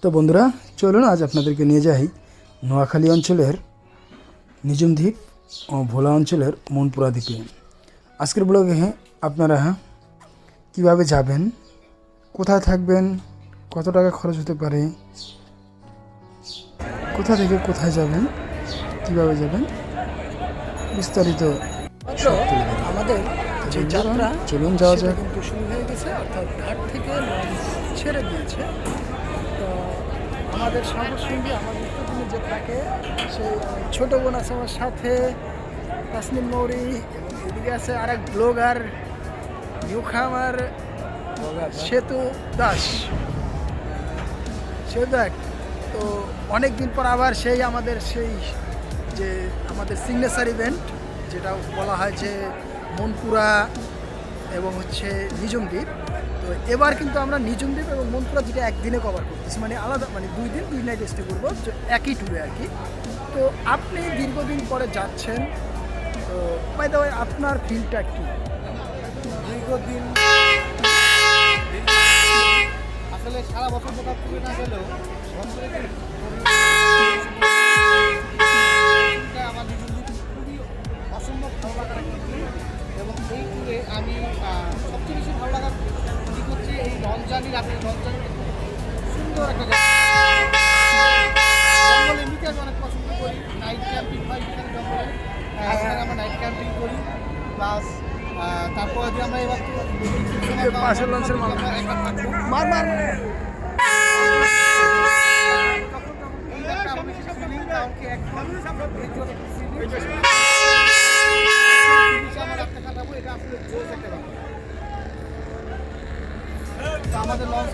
তো বন্ধুরা চলুন আজ আপনাদেরকে নিয়ে যাই নোয়াখালী অঞ্চলের নিজুম দ্বীপ ও ভোলা অঞ্চলের মনপুরা দ্বীপে। আজকের ব্লগে আপনারা কিভাবে যাবেন, কোথায় থাকবেন, কত টাকা খরচ হতে পারে, কোথা থেকে কোথায় যাবেন, কিভাবে যাবেন, বিস্তারিত আমাদের যে যাত্রা চলুন যাওয়া যায়। কিন্তু শুরু হয়ে গেছে, অর্থাৎ ঘাট থেকে ছেড়ে দিয়েছে। তো আমাদের সঙ্গে আমাদের প্রতিদিন যে থাকে সেই ছোটো বোন আছে আমার সাথে, তাসনিম মৌরি, এবং এদিকে আছে আরেক ব্লগার নিউখামার সেতু দাস। সে দেখ, তো অনেক দিন পর আবার সেই আমাদের যে আমাদের সিগনেচার ইভেন্ট যেটা বলা হয় যে মনপুরা এবং নিজুম দ্বীপ। তো এবার কিন্তু আমরা নিজুম দ্বীপ এবং মনপুরা যেটা একদিনে কভার করতেছি, মানে আলাদা, মানে 2 দিন 2 নাইট স্টে করবো একই ট্যুরে আর কি। তো আপনি দীর্ঘদিন পরে যাচ্ছেন, তো বাই দ্য ওয়ে আপনার ফিলটা কি? দীর্ঘদিন আসলে সারা বছর কোথাও তুলে না গেলেও আমার খুবই অসম্ভব ভালো লাগার একটা ট্যুর। এবং এই ট্যুরে আমি সবচেয়ে বেশি ভালো লাগার দিক হচ্ছে এই রমজানি রাতে। রমজানি সুন্দর একটা জঙ্গল, এমনিতে আমি অনেক পছন্দ করি। নাইট ক্যাম্পিং হয় এখানে জঙ্গলে, এখানে আমরা নাইট ক্যাম্পিং করি। প্লাস তারপর যে আমরা এবার পাশের লঞ্চের আমাদের লঞ্চ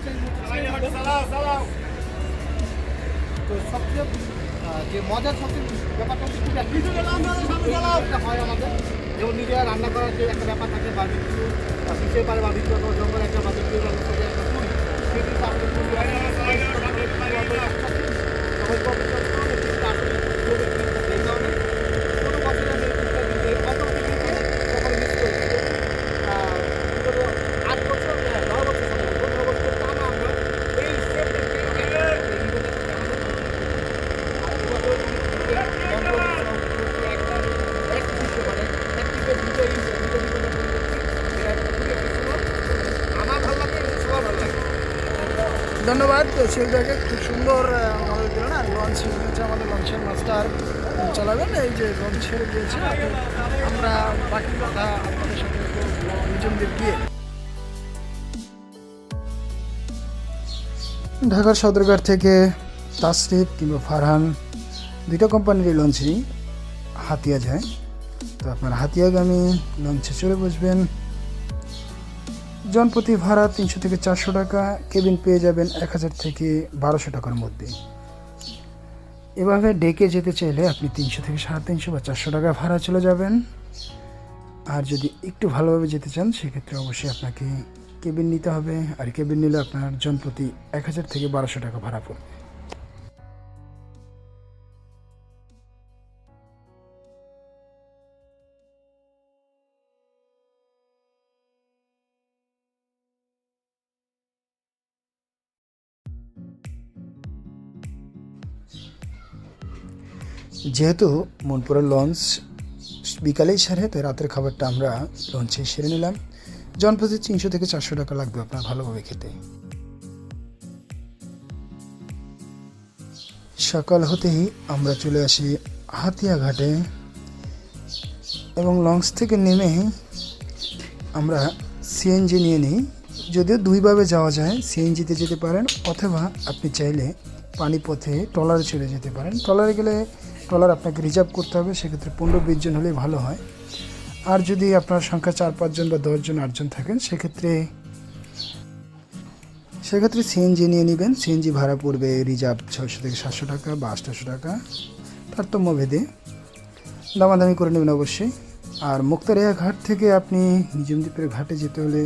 তো সবচেয়ে যে মজার সবচেয়ে ব্যাপারটা হচ্ছে খুব হয় আমাদের, যেমন নিজেরা রান্না করার যে একটা ব্যাপার থাকে, বার্বিকিউ পিছিয়ে পারে, বার্বিকিউ অথবা জঙ্গলে একটা বার্বিকিউ ব্যবস্থা যে একটা করি, সেই জিনিসটা আমাদের এই কারণে কোনো বছর আমি এই কত কখনো মিস করি। 8 বছর 10 বছর 15 বছর টানা আমরা এই ধন্যবাদ শিল্পীকে, খুব সুন্দর আমাদের দিলেন। আর লঞ্চ হচ্ছে আমাদের লঞ্চের মাস্টার চালাবেন। এই যে লঞ্চ ছেড়ে দিয়েছে, আমরা বাকি কথা আপনাদের সাথে নিজুম দ্বীপ গিয়ে। ঢাকার সদরঘাট থেকে তাসরিফ কিংবা ফারহান দুইটা কোম্পানির লঞ্চই হাতিয়া যায়। তো আপনার হাতিয়াগামী লঞ্চে চড়ে বসবেন। জনপ্রতি ভাড়া 300 থেকে 400 টাকা, কেবিন পেয়ে যাবেন 1000 থেকে 1200 টাকার মধ্যে। এভাবে ডেকে যেতে চাইলে আপনি 300 থেকে 350 বা 400 টাকা ভাড়া চলে যাবেন। আর যদি একটু ভালোভাবে যেতে চান সেক্ষেত্রে অবশ্যই আপনাকে কেবিন নিতে হবে, আর কেবিন নিলে আপনার জনপ্রতি 1000 থেকে 1200 টাকা ভাড়া পড়বে। যেহেতু মনপুরার লঞ্চ বিকালেই সারে, তাই রাতের খাবারটা আমরা লঞ্চে সেরে নিলাম। জনপ্রতি 300 থেকে 400 টাকা লাগবে আপনার ভালোভাবে খেতে। সকাল হতেই আমরা চলে আসি হাতিয়া ঘাটে এবং লঞ্চ থেকে নেমে আমরা সিএনজি নিয়ে নিই। যদিও দুইভাবে যাওয়া যায়, সিএনজিতে যেতে পারেন অথবা আপনি চাইলে পানিপথে ট্রলারে চলে যেতে পারেন। ট্রলারে গেলে ট্রলার আপনাকে রিজার্ভ করতে হবে, সেক্ষেত্রে 15-20 জন হলেই ভালো হয়। আর যদি আপনার সংখ্যা 4-5 জন বা 10 জন 8 জন থাকেন সেক্ষেত্রে সিএনজি নিয়ে নেবেন। সিএনজি ভাড়া পড়বে রিজার্ভ 600 থেকে 700 টাকা বা 800 টাকা, তারতম্য ভেদে দামাদামি করে নেবেন অবশ্যই। আর মুক্তারিয়া ঘাট থেকে আপনি নিজুম দ্বীপের ঘাটে যেতে হলে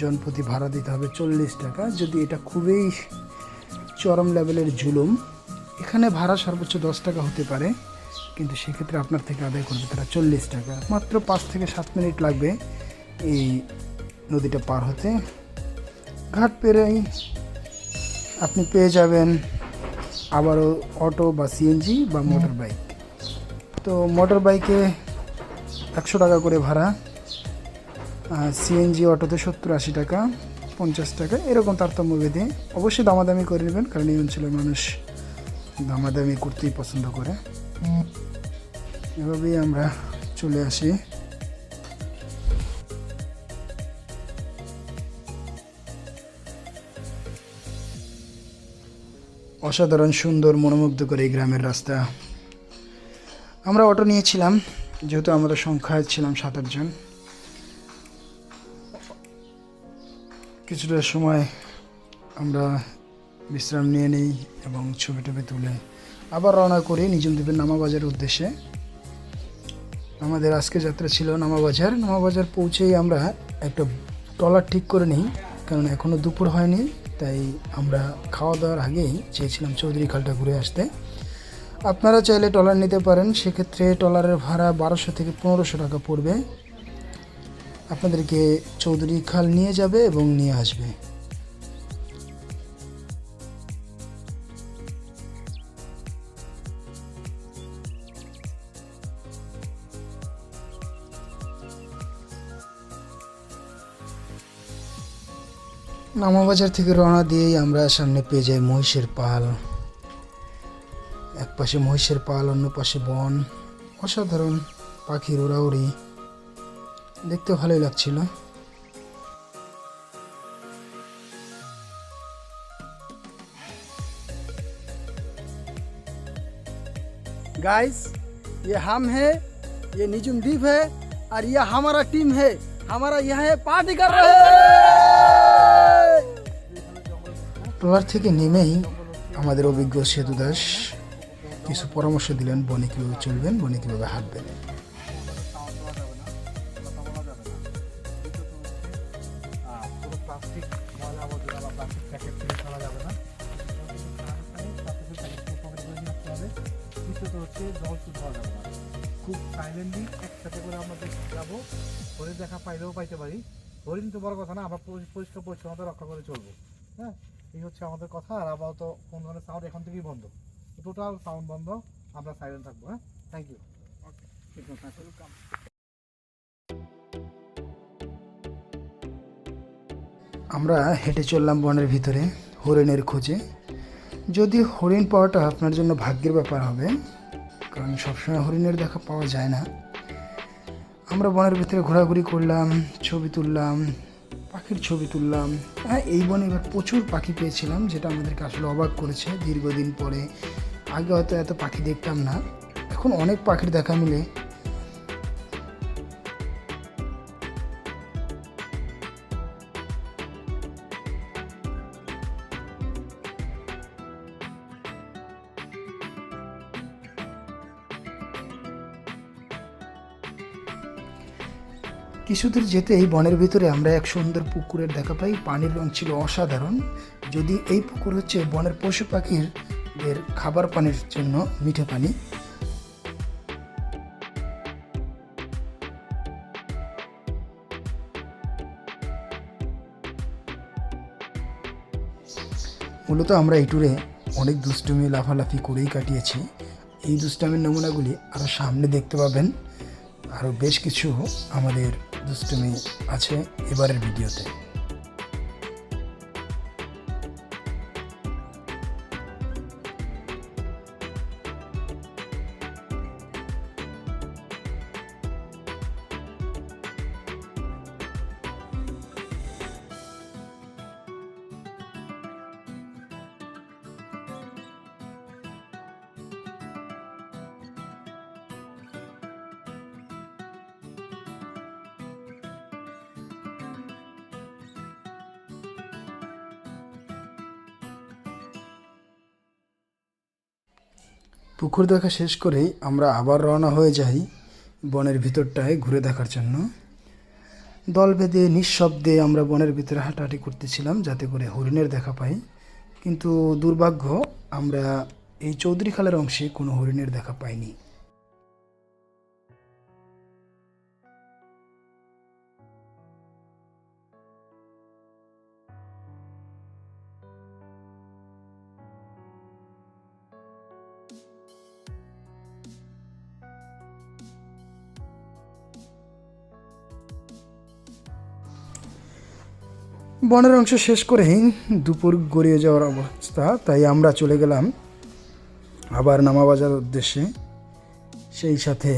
জনপ্রতি ভাড়া দিতে হবে 40 টাকা। যদি এটা খুবই চরম লেভেলের জুলুম, এখানে ভাড়া সর্বোচ্চ 10 টাকা হতে পারে, কিন্তু সেক্ষেত্রে আপনার থেকে আদায় করবে তারা 40 টাকা। মাত্র 5 থেকে 7 মিনিট লাগবে এই নদীটা পার হতে। ঘাট পেরেই আপনি পেয়ে যাবেন আবারও অটো বা সিএনজি বা মোটর বাইক। তো মোটর বাইকে 100 টাকা করে ভাড়া, সিএনজি অটোতে 70-80 টাকা, 50 টাকা, এরকম তারতম্য ভেদে। অবশ্যই দামাদামি করে নেবেন, কারণ এই অঞ্চলের মানুষ দামাদামি করতেই পছন্দ করে। এভাবেই আমরা চলে আসি। অসাধারণ সুন্দর মনোমুগ্ধকর এই গ্রামের রাস্তা। আমরা অটো নিয়েছিলাম, যেহেতু আমরা সংখ্যায় ছিলাম 7-8 জন। কিছুটা সময় আমরা বিশ্রাম নিয়ে নিই এবং ছবি টবি তুলে আবার রওনা করি নিজুম দ্বীপের নামাবাজারের উদ্দেশ্যে। আমাদের আজকে যাত্রা ছিল নামাবাজার। নামাবাজার পৌঁছেই আমরা একটা ট্রলার ঠিক করে নিই, কারণ এখনও দুপুর হয়নি, তাই আমরা খাওয়া দাওয়ার আগেই চেয়েছিলাম চৌধুরী খালটা ঘুরে আসতে। আপনারা চাইলে ট্রলার নিতে পারেন, সেক্ষেত্রে ট্রলারের ভাড়া 1200 থেকে 1500 টাকা পড়বে। আপনাদেরকে চৌধুরী খাল নিয়ে যাবে এবং নিয়ে আসবে। নামাবাজার থেকে রওনা দিয়েই আমরা সামনে পেয়ে যাই মহিষের পাল। এক পাশে মহিষের পাল, অন্য পাশে বন, অসাধারণ পাখির ওড়াউড়ি, দেখতে ভালোই লাগছিল। गाइस, ये हम है, ये निजुम द्वीप है और ये हमारा टीम है। हमारा यहाँ पार्टी कर रहे हैं। ট্রলার থেকে নেমেই আমাদের অভিজ্ঞ সেতু দাস কিছু পরামর্শ দিলেন, বনে কীভাবে চলবেন, বনে কীভাবে হাঁটবেন। প্লাস্টিক ময়লা আবর্জনা বা প্লাস্টিক প্যাকেট থেকে ফেলা যাবে না। দ্বিতীয়ত হচ্ছে জল শুদ্ধ হওয়া যাবে না। খুব সাইলেন্টলি একসাথে করে আমরা যাবো, হরিণ দেখা পাইলেও পাইতে পারি, হরিণ তো বড় কথা না, আমরা পরিষ্কার পরিচ্ছন্নতা রক্ষা করে চলবো। হ্যাঁ, এই হচ্ছে আমাদের কথা। আর আপাতত কোন ধরনের সাউন্ড এখন থেকেই বন্ধ, টোটাল সাউন্ড বন্ধ, আমরা সাইলেন্ট থাকবো। হ্যাঁ, থ্যাংক ইউ। আমরা হেঁটে চললাম বনের ভিতরে হরিণের খোঁজে। যদি হরিণ পাওয়াটা আপনার জন্য ভাগ্যের ব্যাপার হবে, কারণ সবসময় হরিণের দেখা পাওয়া যায় না। আমরা বনের ভিতরে ঘোরাঘুরি করলাম, ছবি তুললাম, পাখির ছবি তুললাম। হ্যাঁ, এই বনে এবার প্রচুর পাখি পেয়েছিলাম, যেটা আমাদেরকে আসলে অবাক করেছে। দীর্ঘদিন পরে, আগে হয়তো এত পাখি দেখতাম না, এখন অনেক পাখির দেখা মিলে। কিছুদূর যেতেই বনের ভিতরে আমরা এক সুন্দর পুকুরের দেখা পাই। পানির রং ছিল অসাধারণ। যদি এই পুকুর হচ্ছে বনের পশু পাখিদের খাবার পানির জন্য মিঠে পানি। মূলত আমরা এই ট্যুরে অনেক দুষ্টুমি লাফালাফি করেই কাটিয়েছি। এই দুষ্টামির নমুনাগুলি আরও সামনে দেখতে পাবেন। আরও বেশ কিছু আমাদের দুষ্টুমি আছে এবারের ভিডিওতে। পুকুর দেখা শেষ করেই আমরা আবার রওনা হয়ে যাই বনের ভিতরটায় ঘুরে দেখার জন্য। দল বেঁধে নিঃশব্দে আমরা বনের ভিতরে হাঁটাহাঁটি করতেছিলাম, যাতে করে হরিণের দেখা পাই। কিন্তু দুর্ভাগ্য, আমরা এই চৌধুরী খালের অংশে কোনো হরিণের দেখা পাইনি। বনের অংশ শেষ করেই দুপুর গড়িয়ে যাওয়ার অবস্থা, তাই আমরা চলে গেলাম আবার নামাবাজার উদ্দেশ্যে। সেই সাথে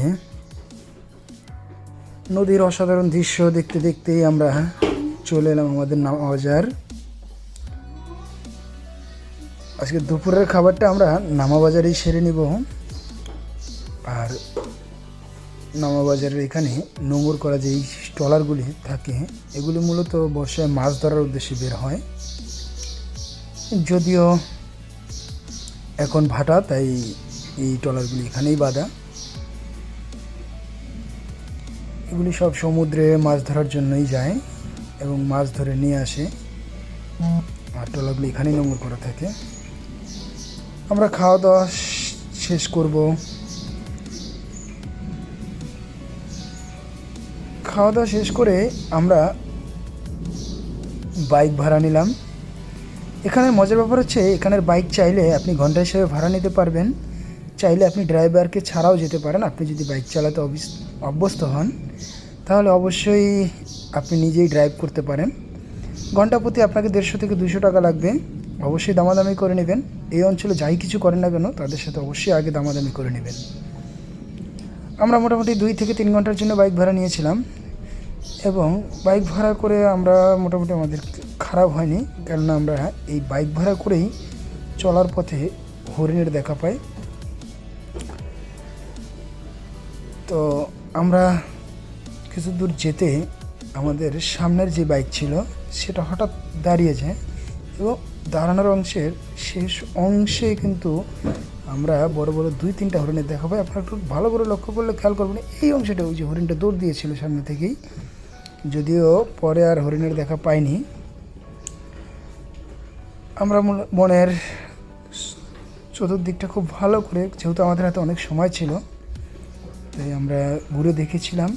নদীর অসাধারণ দৃশ্য দেখতে দেখতেই আমরা চলে এলাম আমাদের নামাবাজার। আজকে দুপুরের খাবারটা আমরা নামাবাজারেই সেরে নিব। আর নামাবাজারের এখানে নোঙর করা যেই ট্রলারগুলি থাকে, এগুলি মূলত বর্ষায় মাছ ধরার উদ্দেশ্যে বের হয়। যদিও এখন ভাটা, তাই এই ট্রলারগুলি এখানেই বাঁধা। এগুলি সব সমুদ্রে মাছ ধরার জন্যই যায় এবং মাছ ধরে নিয়ে আসে, আর ট্রলারগুলি এখানেই নোঙর করা থাকে। আমরা খাওয়া দাওয়া শেষ করব। খাওয়া দাওয়া শেষ করে আমরা বাইক ভাড়া নিলাম। এখানে মজার ব্যাপার হচ্ছে, এখানের বাইক চাইলে আপনি ঘন্টা হিসেবে ভাড়া নিতে পারবেন, চাইলে আপনি ড্রাইভারকে ছাড়াও যেতে পারেন। আপনি যদি বাইক চালাতে অভ্যস্ত হন তাহলে অবশ্যই আপনি নিজেই ড্রাইভ করতে পারেন। ঘন্টা প্রতি আপনাকে 150 থেকে 200 টাকা লাগবে। অবশ্যই দামাদামি করে নেবেন। এই অঞ্চলে যাই কিছু করেন না কেন, তাদের সাথে অবশ্যই আগে দামাদামি করে নেবেন। আমরা মোটামুটি 2 থেকে 3 ঘন্টার জন্য বাইক ভাড়া নিয়েছিলাম এবং বাইক ভাড়া করে আমরা মোটামুটি আমাদের খারাপ হয়নি, কেননা আমরা এই বাইক ভাড়া করেই চলার পথে হরিণের দেখা পাই। তো আমরা কিছু দূর যেতে আমাদের সামনের যে বাইক ছিল সেটা হঠাৎ দাঁড়িয়ে যায় এবং দাঁড়ানোর অংশের শেষ অংশে কিন্তু আমরা বড় বড় 2-3টা হরিণের দেখা পাই। আপনারা একটু ভালো করে লক্ষ্য করলে খেয়াল করবেন, এই অংশটা ওই যে হরিণটা দৌড় দিয়েছিল সামনে থেকেই। যদিও পরে আর হরিণের দেখা পাইনি। আমরা বনের চতুর্দিকটা খুব ভালো করে, যেহেতু আমাদের হাতে অনেক সময় ছিল, তাই আমরা ঘুরে দেখেছিলাম।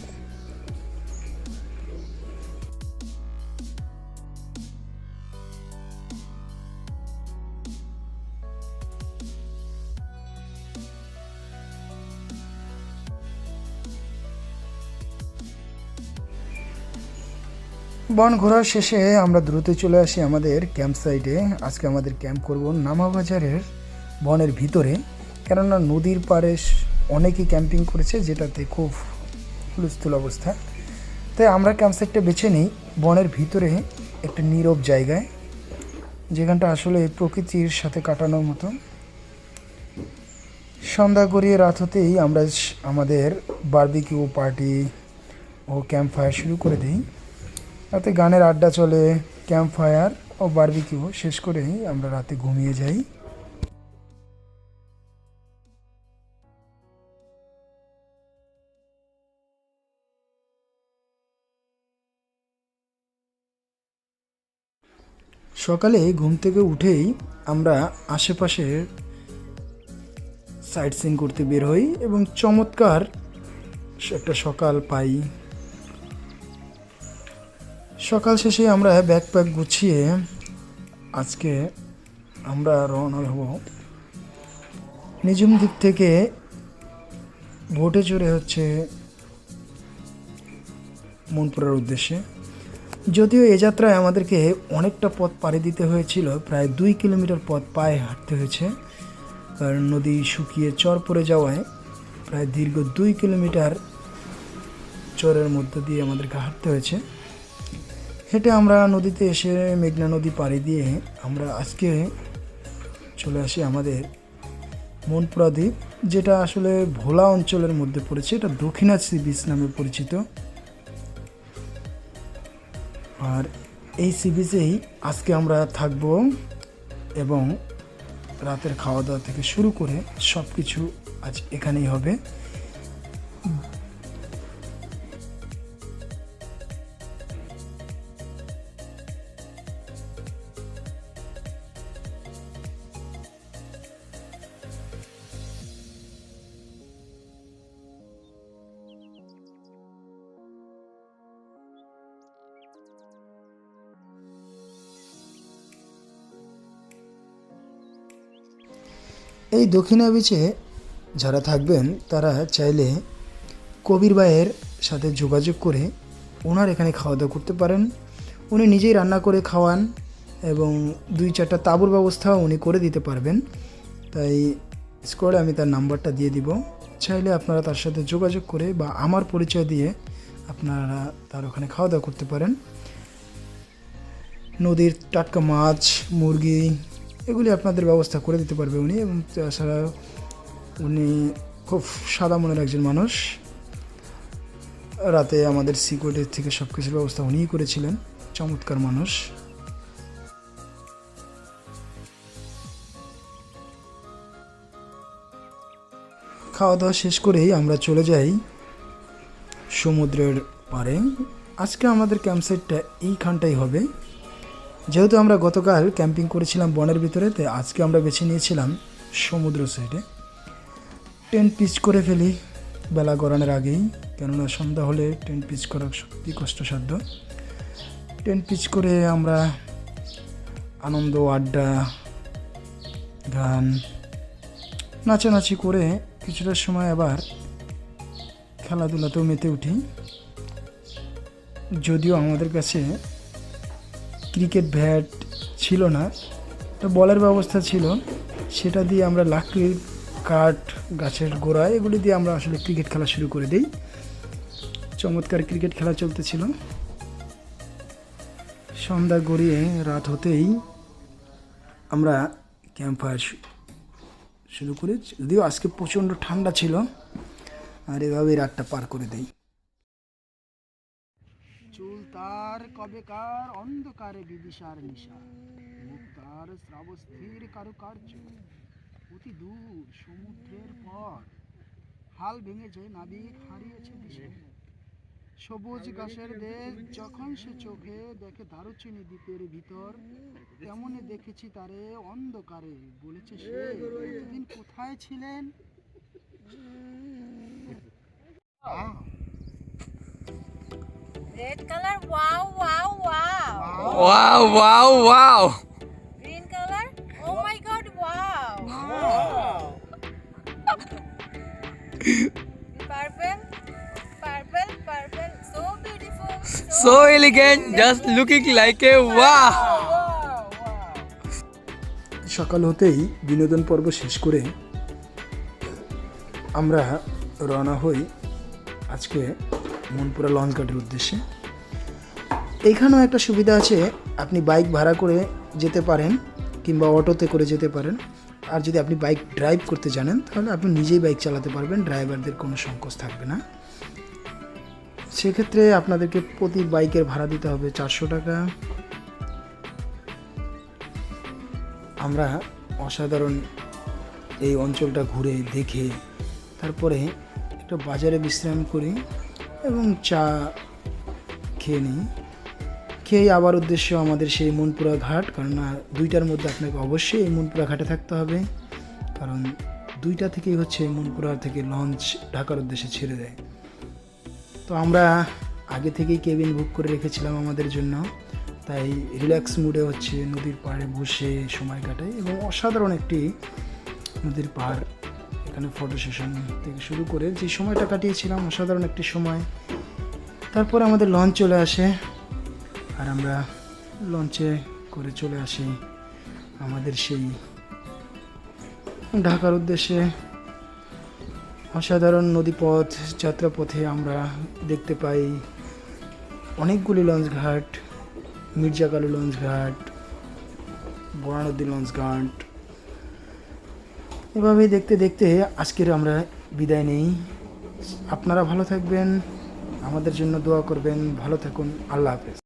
বন ঘোরার শেষে আমরা দ্রুত চলে আসি আমাদের ক্যাম্প সাইটে। আজকে আমাদের ক্যাম্প করব নামাবাজারের বনের ভিতরে, কেননা নদীর পাড়ে অনেকেই ক্যাম্পিং করেছে, যেটাতে খুব হুলস্থুল অবস্থা। তাই আমরা ক্যাম্প সাইটটা বেছে নিই বনের ভিতরে একটা নীরব জায়গায়, যেখানটা আসলে প্রকৃতির সাথে কাটানোর মতো। সন্ধ্যা গড়িয়ে রাত হতেই আমরা আমাদের বারবিকিউ পার্টি ও ক্যাম্প ফায়ার শুরু করে দিই। রাতে গানের আড্ডা চলে, ক্যাম্প ফায়ার ও বারবিকিউ শেষ করেই আমরা রাতে ঘুমিয়ে যাই। সকালে ঘুম থেকে উঠেই আমরা আশেপাশের সাইট সিন করতে বের হই এবং চমৎকার একটা সকাল পাই। সকাল শেষে আমরা ব্যাকপ্যাক গুছিয়ে আজকে আমরা রওনা হব নিজুম দ্বীপ থেকে। বোটে চড়ে হচ্ছে মনপুরার উদ্দেশ্যে। যদিও এ যাত্রায় আমাদেরকে অনেকটা পথ পাড়ি দিতে হয়েছিল, প্রায় 2 কিলোমিটার পথ পায়ে হাঁটতে হয়েছে, কারণ নদী শুকিয়ে চর পড়ে যাওয়ায় প্রায় দীর্ঘ 2 কিলোমিটার চরের মধ্য দিয়ে আমাদেরকে হাঁটতে হয়েছে। হেঁটে আমরা নদীতে এসে মেঘনা নদী পাড়ি দিয়ে আমরা আজকে চলে আসি আমাদের মনপুরা দ্বীপ, যেটা আসলে ভোলা অঞ্চলের মধ্যে পড়েছে। এটা দক্ষিণা সি বিচ নামে পরিচিত। আর এই সি বিচেই আজকে আমরা থাকব এবং রাতের খাওয়া দাওয়া থেকে শুরু করে সব কিছু আজ এখানেই হবে। এই দক্ষিণা বিচে যারা থাকবেন তারা চাইলে কবির ভাইয়ের সাথে যোগাযোগ করে ওনার এখানে খাওয়া দাওয়া করতে পারেন। উনি নিজেই রান্না করে খাওয়ান এবং 2-4টা তাঁবুর ব্যবস্থাও উনি করে দিতে পারবেন। তাই স্ক্রলে আমি তার নাম্বারটা দিয়ে দিব, চাইলে আপনারা তার সাথে যোগাযোগ করে বা আমার পরিচয় দিয়ে আপনারা তার ওখানে খাওয়া দাওয়া করতে পারেন। নদীর টাটকা মাছ, মুরগি এগুলি আপনাদের ব্যবস্থা করে দিতে পারবে উনি। এবং তাছাড়া উনি খুব সাদা মনের একজন মানুষ। রাতে আমাদের সিকিউরিটি থেকে সব কিছুর ব্যবস্থা উনিই করেছিলেন। চমৎকার মানুষ। খাওয়া দাওয়া শেষ করেই আমরা চলে যাই সমুদ্রের পাড়ে। আজকে আমাদের ক্যাম্পসাইটটা এইখানটাই হবে। যেহেতু আমরা গতকাল ক্যাম্পিং করেছিলাম বনের ভিতরে, তাই আজকে আমরা বেছে নিয়েছিলাম সমুদ্র সাইডে। টেন্ট পিচ করে ফেলি বেলা গড়ানোর আগেই, কেননা সন্ধ্যা হলে টেন্ট পিচ করা সত্যি কষ্টসাধ্য। টেন্ট পিচ করে আমরা আনন্দ, আড্ডা, গান, নাচানাচি করে কিছুটা সময় আবার খেলাধুলাতেও মেতে উঠি। যদিও আমাদের কাছে ক্রিকেট ব্যাট ছিল না, তো বলের ব্যবস্থা ছিল, সেটা দিয়ে আমরা লাকড়ির কাঠ, গাছের গোড়া এগুলি দিয়ে আমরা আসলে ক্রিকেট খেলা শুরু করে দিই। চমৎকার ক্রিকেট খেলা চলতেছিল। সন্ধ্যা গড়িয়ে রাত হতেই আমরা ক্যাম্প ফায়ার শুরু করি। যদিও আজকে প্রচণ্ড ঠান্ডা ছিল, আর এভাবেই রাতটা পার করে দেই। চুল তার কবেকার অন্ধকারে বিদিশার নিশা, মুখ তার শ্রাবস্থির কারুকার্য, অতি দূর সমুদ্রের পর হাল ভেঙেছে, নাবিক হারিয়েছে দিশা। সবুজ ঘাসের দেশ যখন সে চোখে দেখে দারুচিনি দ্বীপের ভিতর, তেমনি দেখেছি তারে অন্ধকারে, বলেছে সে এতদিন কোথায় ছিলেন। Red color, wow, wow, wow. Wow, wow, wow. Green color, oh my god, wow. Purple, purple, purple, so beautiful. So elegant, just looking like a wow. সকাল হতেই বিনোদন পর্ব শেষ করে আমরা রওনা হই আজকে মনপুরা লঞ্চ ঘাটের উদ্দেশ্যে। এইখানেও একটা সুবিধা আছে, আপনি বাইক ভাড়া করে যেতে পারেন কিংবা অটোতে করে যেতে পারেন। আর যদি আপনি বাইক ড্রাইভ করতে জানেন তাহলে আপনি নিজেই বাইক চালাতে পারবেন, ড্রাইভারদের কোনো সংকোচ থাকবে না। সেক্ষেত্রে আপনাদেরকে প্রতি বাইকের ভাড়া দিতে হবে 400 টাকা। আমরা অসাধারণ এই অঞ্চলটা ঘুরে দেখে তারপরে একটা বাজারে বিশ্রাম করি এবং চা খেয়ে নিই। খেয়ে আবার উদ্দেশ্য আমাদের সেই মনপুরা ঘাট, কারণ 2টার মধ্যে আপনাকে অবশ্যই এই মনপুরা ঘাটে থাকতে হবে, কারণ 2টা থেকেই হচ্ছে মনপুরা থেকে লঞ্চ ঢাকার উদ্দেশ্যে ছেড়ে দেয়। তো আমরা আগে থেকেই কেবিন বুক করে রেখেছিলাম আমাদের জন্য, তাই রিল্যাক্স মুডে হচ্ছে নদীর পাড়ে বসে সময় কাটাই। এবং অসাধারণ একটি নদীর পাড়, এখানে ফটো সেশন থেকে শুরু করে যে সময়টা কাটিয়েছিলাম অসাধারণ একটি সময়। তারপরে আমাদের লঞ্চ চলে আসে আর আমরা লঞ্চে করে চলে আসি আমাদের সেই ঢাকার উদ্দেশ্যে। অসাধারণ নদীপথ যাত্রাপথে আমরা দেখতে পাই অনেকগুলি লঞ্চ ঘাট, মির্জাকালু লঞ্চ ঘাট, বরানদী লঞ্চ ঘাট। এভাবেই দেখতে দেখতে আজকের আমরা বিদায় নেই। আপনারা ভালো থাকবেন, আমাদের জন্য দোয়া করবেন। ভালো থাকুন, আল্লাহ হাফেজ।